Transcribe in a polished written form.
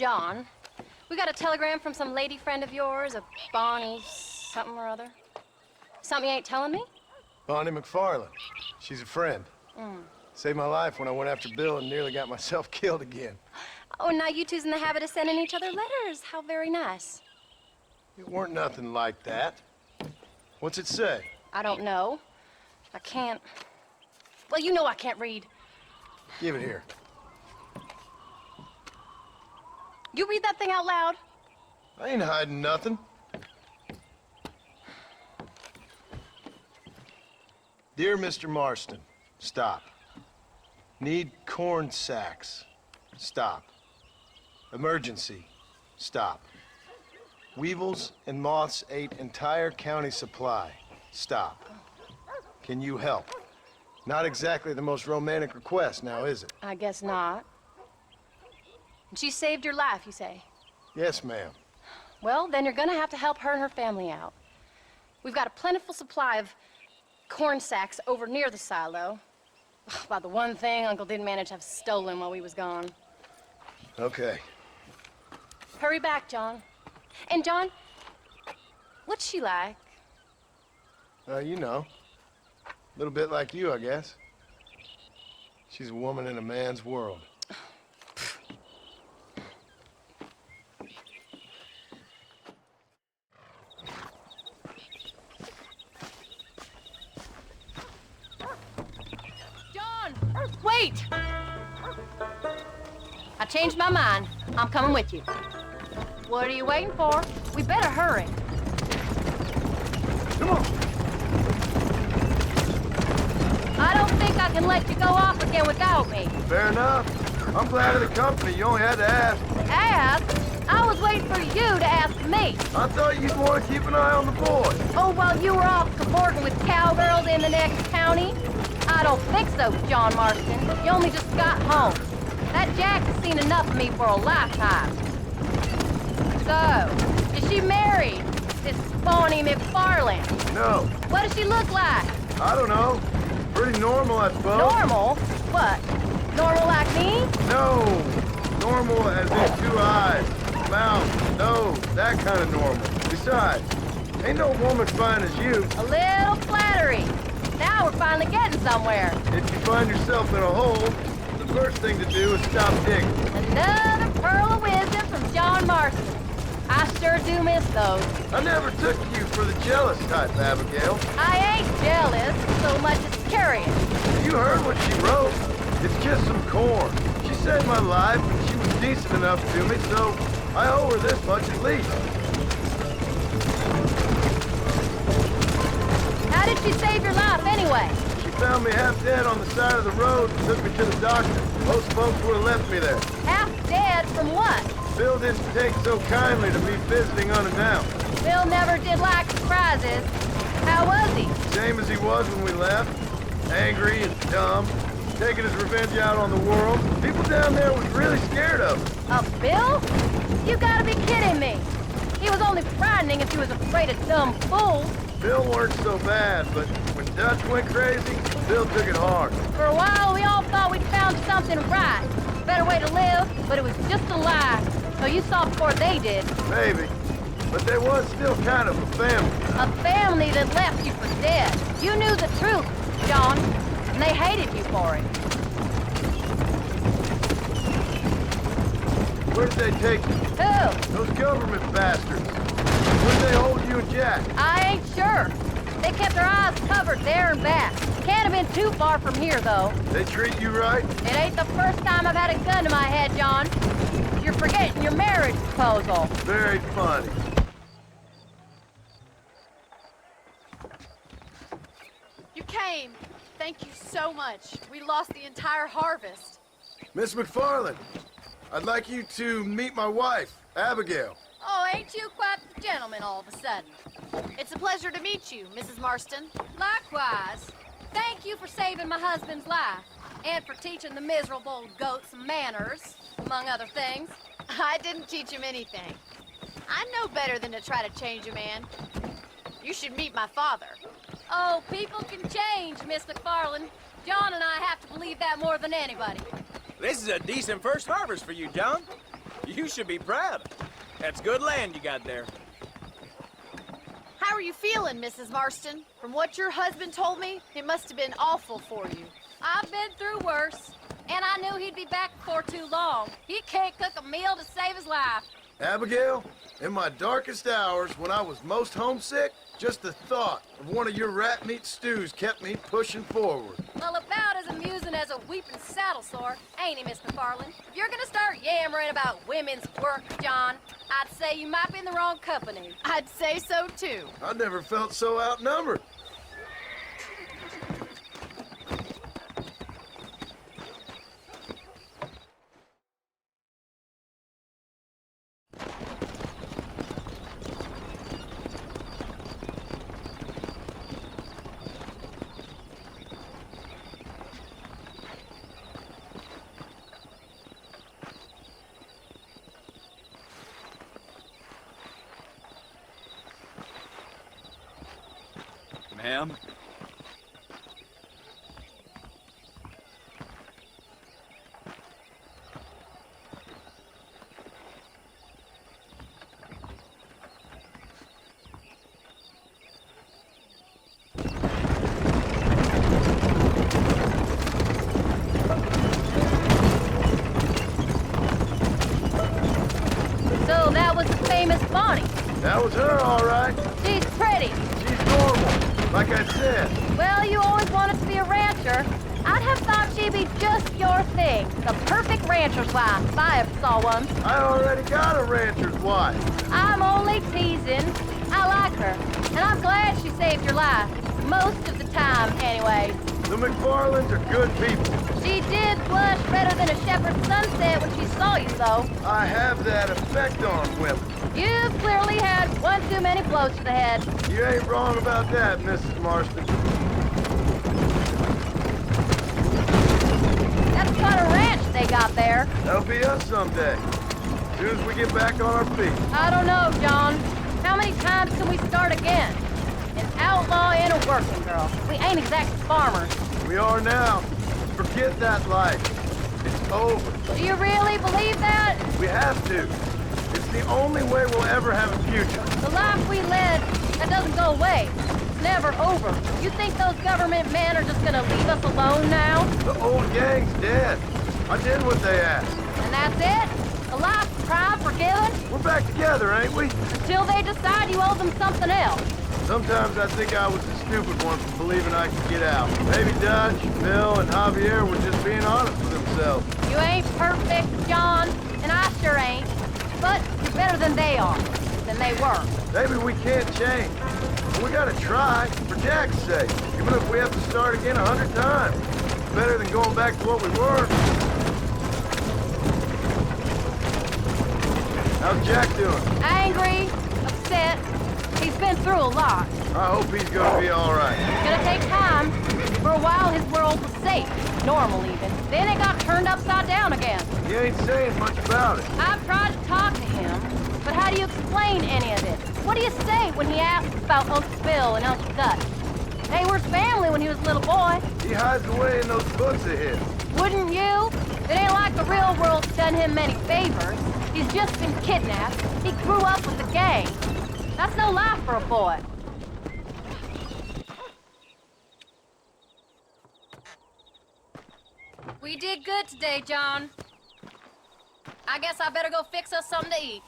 John. We got a telegram from some lady friend of yours, a Bonnie something or other. Something you ain't telling me? Bonnie McFarland. She's a friend. Saved my life when I went after Bill and nearly got myself killed again. Oh, now you two's in the habit of sending each other letters. How very nice. It weren't nothing like that. What's it say? I don't know. I can't... Well, you know I can't read. Give it here. You read that thing out loud? I ain't hiding nothing. Dear Mr. Marston, stop. Need corn sacks. Stop. Emergency. Stop. Weevils and moths ate entire county supply. Stop. Can you help? Not exactly the most romantic request, now is it? I guess not. And she saved your life, you say? Yes, ma'am. Well, then you're gonna have to help her and her family out. We've got a plentiful supply of corn sacks over near the silo. About the one thing Uncle didn't manage to have stolen while we was gone. Okay. Hurry back, John. And John, what's she like? You know. A little bit like you, I guess. She's a woman in a man's world. John! Wait! I changed my mind. I'm coming with you. What are you waiting for? We better hurry. Come on! I don't think I can let you go off again without me. Fair enough. I'm glad of the company. You only had to ask. Ask? I was waiting for you to ask me. I thought you'd want to keep an eye on the boy. Oh, while you were off cavorting with cowgirls in the next county? I don't think so, John Marston. You only just got home. That Jack has seen enough of me for a lifetime. So, is she married? This Bonnie McFarland? No. What does she look like? I don't know. Pretty normal, I suppose. Normal? What? Normal like me? No. Normal as in 2 eyes, mouth, nose, that kind of normal. Besides, ain't no woman fine as you. A little flattery. Now we're finally getting somewhere. If you find yourself in a hole, the first thing to do is stop digging. Another pearl of wisdom from John Marston. I sure do miss those. I never took you for the jealous type, Abigail. I ain't jealous so much as curious. You heard what she wrote. It's just some corn. She saved my life, and she was decent enough to me, so I owe her this much at least. How did she save your life anyway? She found me half dead on the side of the road and took me to the doctor. Most folks would have left me there. Half dead from what? Bill didn't take so kindly to me visiting unannounced. Bill never did like surprises. How was he? Same as he was when we left. Angry and dumb. Taking his revenge out on the world. People down there was really scared of him. Of Bill? You gotta be kidding me. He was only frightening if he was afraid of dumb fools. Bill weren't so bad, but when Dutch went crazy, Bill took it hard. For a while, we all thought we'd found something right. Better way to live, but it was just a lie. So you saw before they did. Maybe. But there was still kind of a family. A family that left you for dead. You knew the truth, John, and they hated you for it. Where did they take you? Who? Those government bastards. Where did they hold you and Jack? I ain't sure. They kept their eyes covered there and back. Can't have been too far from here, though. They treat you right? It ain't the first time I've had a gun to my head, John. You're forgetting your marriage proposal. Very funny. You came. Thank you so much. We lost the entire harvest. Miss McFarland, I'd like you to meet my wife, Abigail. Oh, ain't you quite the gentleman all of a sudden? It's a pleasure to meet you, Mrs. Marston. Likewise. Thank you for saving my husband's life. And for teaching the miserable goat some manners, among other things. I didn't teach him anything. I know better than to try to change a man. You should meet my father. Oh, people can change, Miss McFarland. John and I have to believe that more than anybody. This is a decent first harvest for you, John. You should be proud. That's good land you got there. How are you feeling, Mrs. Marston? From what your husband told me, it must have been awful for you. I've been through worse, and I knew he'd be back before too long. He can't cook a meal to save his life. Abigail, in my darkest hours, when I was most homesick, just the thought of one of your rat meat stews kept me pushing forward. Well, about as amusing as a weeping saddle sore, ain't he, Mr. Farland? If you're gonna start yammering about women's work, John, I'd say you might be in the wrong company. I'd say so, too. I never felt so outnumbered. Ma'am? So that was the famous Bonnie. That was her, all right. She's pretty. She's normal, like I said. Well, you always wanted to be a rancher. I'd have thought she'd be just your thing. The perfect rancher's wife, if I ever saw one. I already got a rancher's wife. I'm only teasing. I like her, and I'm glad she saved your life. Most of the time, anyway. The McFarlands are good people. She did blush redder than a shepherd's sunset when she saw you, though. I have that effect on women. You've clearly had one too many blows to the head. You ain't wrong about that, Mrs. Marston. That's what a ranch they got there. That'll be us someday. As soon as we get back on our feet. I don't know, John. How many times can we start again? An outlaw and a working girl. We ain't exactly farmers. We are now. Forget that life. It's over. Do you really believe that? We have to. It's the only way we'll ever have a future. The life we led, that doesn't go away. It's never over. You think those government men are just gonna leave us alone now? The old gang's dead. I did what they asked. And that's it? A life of crime forgiven? We're back together, ain't we? Until they decide you owe them something else. Sometimes I think I was the stupid one for believing I could get out. Maybe Dutch, Bill, and Javier were just being honest with themselves. You ain't perfect, John, and I sure ain't. But you're better than they are, than they were. Maybe we can't change. But we gotta try, for Jack's sake. Even if we have to start again 100 times. It's better than going back to what we were. How's Jack doing? Angry, upset. He's been through a lot. I hope he's gonna be all right. It's gonna take time. For a while, his world was safe, normal even. Then it got turned upside down again. He ain't saying much about it. I've tried to talk to him, but how do you explain any of it? What do you say when he asks about Uncle Phil and Uncle Dutch? They were his family when he was a little boy. He hides away in those books of his. Wouldn't you? It ain't like the real world's done him many favors. He's just been kidnapped. He grew up with the gang. That's no life for a boy. We did good today, John. I guess I better go fix us something to eat.